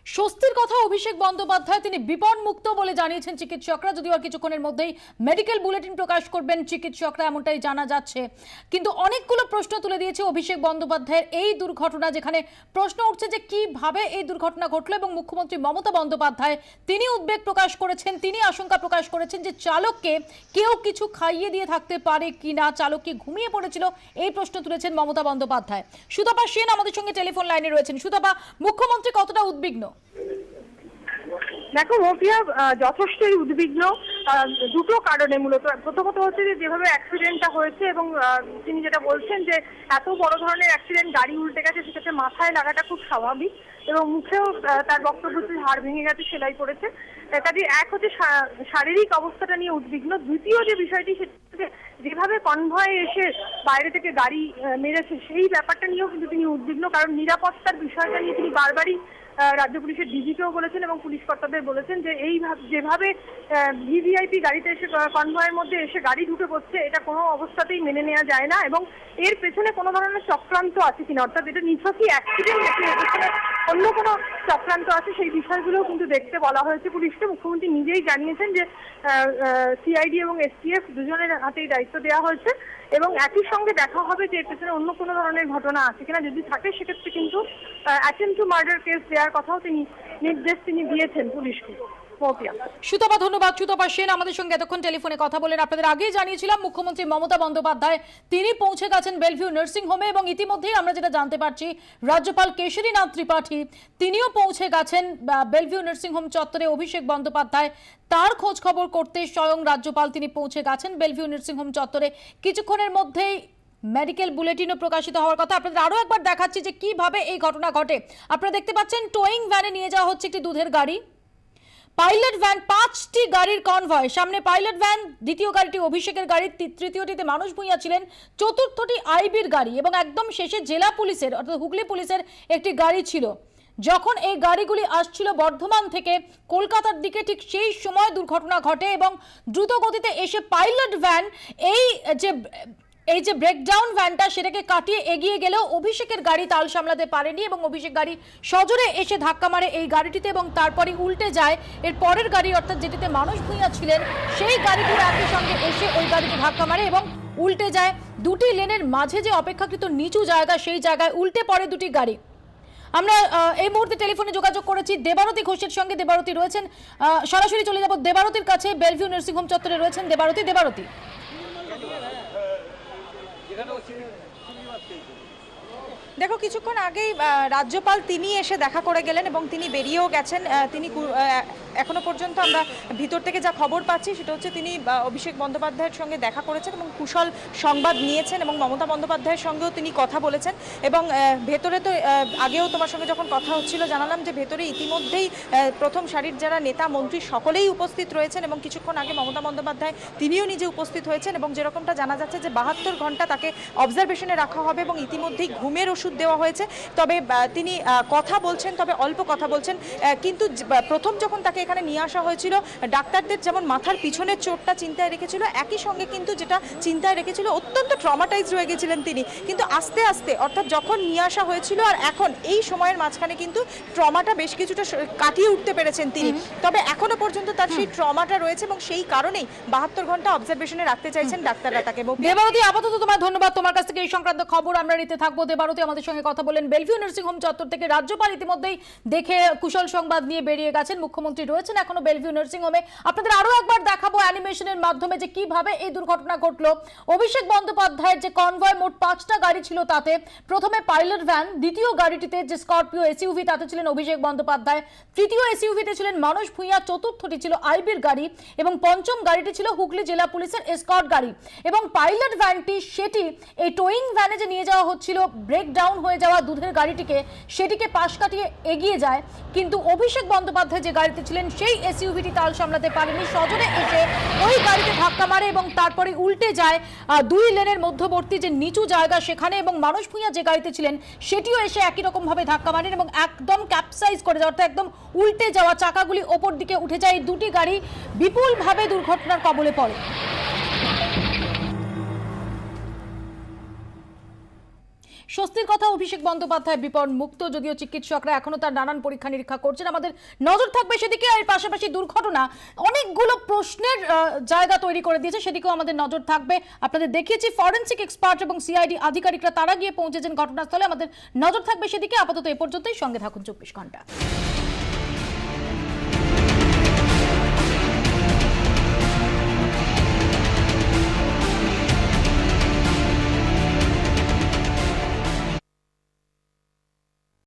স্বস্তির কথা অভিষেক বন্দ্যোপাধ্যায়, তিনি বিপদমুক্ত বলে জানিয়েছেন চিকিৎসকরা। যদিও আর কিছুক্ষণের মধ্যেই মেডিকেল বুলেটিন প্রকাশ করবেন চিকিৎসকরা, এমনটাই জানা যাচ্ছে। কিন্তু অনেকগুলো প্রশ্ন তুলে দিয়েছে অভিষেক বন্দ্যোপাধ্যায়ের এই দুর্ঘটনা, যেখানে প্রশ্ন উঠছে যে কিভাবে এই দুর্ঘটনা ঘটলো। এবং মুখ্যমন্ত্রী মমতা বন্দ্যোপাধ্যায় তিনি উদ্বেগ প্রকাশ করেছেন, তিনি আশঙ্কা প্রকাশ করেছেন যে চালককে কেউ কিছু খাইয়ে দিয়ে থাকতে পারে কিনা, চালক কি ঘুমিয়ে পড়েছিল, এই প্রশ্ন তুলেছেন মমতা বন্দ্যোপাধ্যায়। সুতপা সেন আমাদের সঙ্গে টেলিফোন লাইনে রয়েছেন। সুতপা, মুখ্যমন্ত্রী কতটা উদ্বিগ্ন? দেখো মফিয়া যথেষ্টই উদ্বিগ্ন দুটো কারণে। মূলত প্রথমত হচ্ছে যে যেভাবে অ্যাক্সিডেন্টটা হয়েছে এবং তিনি যেটা বলছেন যে এত বড় ধরনের অ্যাক্সিডেন্ট, গাড়ি উল্টে গেছে, সেক্ষেত্রে মাথায় লাগাটা খুব স্বাভাবিক এবং মুখেও তার বক্তব্য হচ্ছে হাড় ভেঙে গেছে, সেলাই পড়েছে। কাজে এক হচ্ছে শারীরিক অবস্থাটা নিয়ে উদ্বিগ্ন। দ্বিতীয় যে বিষয়টি, সেটা যেভাবে কনভয়ে এসে বাইরে থেকে গাড়ি মেরেছে সেই ব্যাপারটা নিয়েও কিন্তু তিনি উদ্বিগ্ন। কারণ নিরাপত্তার বিষয়টা নিয়ে তিনি বারবারই রাজ্য পুলিশের ডিজিকেও বলেছেন এবং পুলিশ কর্তাদের বলেছেন যে যেভাবে ভিভিআইপি গাড়িতে এসে কনভয়ের মধ্যে এসে গাড়ি ঢুকে পড়ছে, এটা কোনো অবস্থাতেই মেনে নেওয়া যায় না এবং এর পেছনে কোনো ধরনের চক্রান্ত আছে কিনা, অর্থাৎ এটা নিছকই অ্যাক্সিডেন্ট নাকি এর পেছনে অন্য কোনো চক্রান্ত আছে, সেই বিষয়গুলোও কিন্তু দেখতে বলা হয়েছে পুলিশকে। মুখ্যমন্ত্রী নিজেই জানিয়েছেন যে সিআইডি এবং এসটিএফ দুজনের হাতেই দায়িত্ব দেওয়া হয়েছে এবং একই সঙ্গে দেখা হবে যে এর পেছনে অন্য কোনো ধরনের ঘটনা আছে কিনা। যদি থাকে সেক্ষেত্রে কিন্তু অ্যাটেম্প্ট টু মার্ডার কেস দেওয়ার কথাও নির্দেশ দিয়েছেন পুলিশকে। সুতপা, ধন্যবাদ। সুতপা সেন আমাদের সঙ্গে এতক্ষণ টেলিফোনে কথা বলেন। আপনাদের আগেই জানিয়েছিলাম মুখ্যমন্ত্রী মমতা বন্দ্যোপাধ্যায় তিনি পৌঁছে গেছেন বেলভিউ নার্সিং হোমে এবং ইতিমধ্যেই আমরা যেটা জানতে পারছি, রাজ্যপাল কেশরীনাথ ত্রিপাঠী তিনিও পৌঁছে গেছেন বেলভিউ নার্সিং হোম চত্বরে। অভিষেক বন্দ্যোপাধ্যায় তার খোঁজ খবর করতে স্বয়ং রাজ্যপাল তিনি পৌঁছে গেছেন বেলভিউ নার্সিং হোম চত্বরে। কিছুক্ষণের মধ্যেই মেডিকেল বুলেটিনও প্রকাশিত হওয়ার কথা। আপনাদের আরো একবার দেখাচ্ছি যে কিভাবে এই ঘটনা ঘটে। আপনারা দেখতে পাচ্ছেন টোয়িং ভ্যানে নিয়ে যাওয়া হচ্ছে একটি দুধের গাড়ি, পাইলট ভ্যান, 5টি গাড়ির কনভয়। সামনে পাইলট ভ্যান, দ্বিতীয় গাড়িটি অভিষেকের গাড়ি, তৃতীয়টিতে মানুষ ভূঁইয়া ছিলেন, চতুর্থটি আইবির গাড়ি এবং একদম শেষে জেলা পুলিশের অর্থাৎ হুগলি পুলিশের একটি গাড়ি ছিল। যখন এই গাড়িগুলি আসছিল বর্ধমান থেকে কলকাতার দিকে, ঠিক সেই সময় দুর্ঘটনা ঘটে এবং দ্রুত গতিতে এসে পাইলট ভ্যান এই যে ব্রেকডাউন ভ্যানটা সেটাকে কাটিয়ে এগিয়ে গেলেও অভিষেকের গাড়ি তাল সামলাতে পারেনি এবং অভিষেক গাড়ি সজোরে এসে ধাক্কা মারে এই গাড়িটিতে এবং তারপরে উল্টে যায় এর পরের গাড়ি, অর্থাৎ যেটিতে মানুষ ভূঁইয়া ছিলেন সেই গাড়িটি একই সঙ্গে এসে ওই গাড়িতে ধাক্কা মারে এবং উল্টে যায়। দুটি লেনের মাঝে যে অপেক্ষাকৃত নিচু জায়গা, সেই জায়গায় উল্টে পড়ে দুটি গাড়ি। আমরা এই মুহূর্তে টেলিফোনে যোগাযোগ করেছি দেবারতী ঘোষের সঙ্গে। দেবারতী রয়েছেন, সরাসরি চলে যাব দেবারতীর কাছে। বেলভিউ নার্সিং হোম চত্বরে রয়েছেন দেবারতী। দেবারতী, দেখো কিছুক্ষণ আগেই রাজ্যপাল তিনি এসে দেখা করে গেলেন এবং তিনি বেরিয়েও গেছেন। তিনি এখনো পর্যন্ত আমরা ভিতর থেকে যা খবর পাচ্ছি সেটা হচ্ছে তিনি অভিষেক বন্দ্যোপাধ্যায়ের সঙ্গে দেখা করেছেন এবং কুশল সংবাদ নিয়েছেন এবং মমতা বন্দ্যোপাধ্যায়ের সঙ্গেও তিনি কথা বলেছেন। এবং ভেতরে তো আগেও তোমার সঙ্গে যখন কথা হচ্ছিল জানালাম যে ভেতরে ইতিমধ্যেই প্রথম সারির যারা নেতা মন্ত্রী সকলেই উপস্থিত রয়েছেন এবং কিছুক্ষণ আগে মমতা বন্দ্যোপাধ্যায় তিনিও নিজে উপস্থিত হয়েছেন এবং যেরকমটা জানা যাচ্ছে যে 72 ঘন্টা তাকে অবজারভেশনে রাখা হবে এবং ইতিমধ্যেই ঘুমের ওষুধ দেওয়া হয়েছে। তবে তিনি কথা বলছেন, তবে অল্প কথা বলছেন। কিন্তু প্রথম যখন তাকে এখানে নিয়ে আসা হয়েছিল, ডাক্তারদের যেমন মাথার পিছনের চোটটা চিন্তায় রেখেছিল, একই সঙ্গে কিন্তু যেটা চিন্তায় রেখেছিল, অত্যন্ত ট্রমাটাইজড হয়ে গেছিলেন তিনি। কিন্তু আস্তে আস্তে অর্থাৎ যখন নিয়ে আসা হয়েছিল আর এখন এই সময়ের মাঝখানে কিন্তু ট্রমাটা বেশ কিছুটা কাটিয়ে উঠতে পেরেছেন তিনি। তবে এখনো পর্যন্ত তার সেই ট্রমাটা রয়েছে এবং সেই কারণেই 72 ঘন্টা অবজারভেশনে রাখতে চাইছেন ডাক্তাররা তাকে। দেবারতী, আপাতত তোমার ধন্যবাদ। তোমার কাছ থেকে এই সংক্রান্ত খবর আমরা নিতে থাকবো। দেবারতী আমাদের সঙ্গে কথা বলেন বেলভিউ নার্সিং হোম চত্বর থেকে। রাজ্যপাল ইতিমধ্যেই দেখে কুশল সংবাদ নিয়ে বেরিয়ে গেছেন, মুখ্যমন্ত্রী রয়েছেন এখনো বেলভিউ নার্সিং হোমে। আপনাদের আরো একবার দেখাবো অ্যানিমেশনের মাধ্যমে যে কিভাবে এই দুর্ঘটনা ঘটলো। অভিষেক বন্দ্যোপাধ্যায়ের যে কনভয়, মোট 5টা গাড়ি ছিল, তাতে প্রথমে পাইলট ভ্যান, দ্বিতীয় গাড়িটিতে যে স্করপিও এসইউভি তাতে ছিলেন অভিষেক বন্দ্যোপাধ্যায়, তৃতীয় এসইউভিতে ছিলেন মানুষ ভূঁইয়া, চতুর্থটি ছিল আইবির গাড়ি এবং পঞ্চম গাড়িটি ছিল হুগলি জেলা পুলিশের এসকর্ট গাড়ি। এবং পাইলট ভ্যানটি সেটি এই টোয়িং ভ্যানে যে নিয়ে যাওয়া হচ্ছিল ব্রেকডাউন হয়ে যাওয়া দুধের গাড়িটিকে, সেটিকে পাশ কাটিয়ে এগিয়ে যায়। কিন্তু অভিষেক বন্দ্যোপাধ্যায় যে গাড়িতে ছিলেন সেই এসইউভিটি তাল সামলাতে পারেনি, সজোরে এসে ওই গাড়িতে ধাক্কা মারে এবং তারপরে উল্টে যায় দুই লেনের মধ্যবর্তী যে নিচু জায়গা সেখানে। এবং মানুষ ভূঁইয়া যে গাড়িতে ছিলেন সেটিও এসে একই রকম ভাবে ধাক্কা মারেন এবং একদম ক্যাপসাইজ করে যায়, অর্থাৎ একদম উল্টে যাওয়া, চাকাগুলি ওপর দিকে উঠে যায়। এই দুটি গাড়ি বিপুলভাবে দুর্ঘটনার কবলে পড়ে। স্বস্তির কথা, অভিষেক বন্দ্যোপাধ্যায় বিপদ মুক্ত, যদিও চিকিৎসকরা এখনো তার নানান পরীক্ষা নিরীক্ষা করছেন। আমাদের নজর থাকবে সেদিকে। আর পাশাপাশি দুর্ঘটনা অনেকগুলো প্রশ্নের জায়গা তৈরি করে দিয়েছে, সেদিকেও আমাদের নজর থাকবে। আপনাদের দেখিয়েছি ফরেন্সিক এক্সপার্ট এবং সিআইডি আধিকারিকরা তারা গিয়ে পৌঁছেছেন ঘটনাস্থলে। আমাদের নজর থাকবে সেদিকে। আপাতত এ পর্যন্তই, সঙ্গে থাকুন 24 ঘন্টা।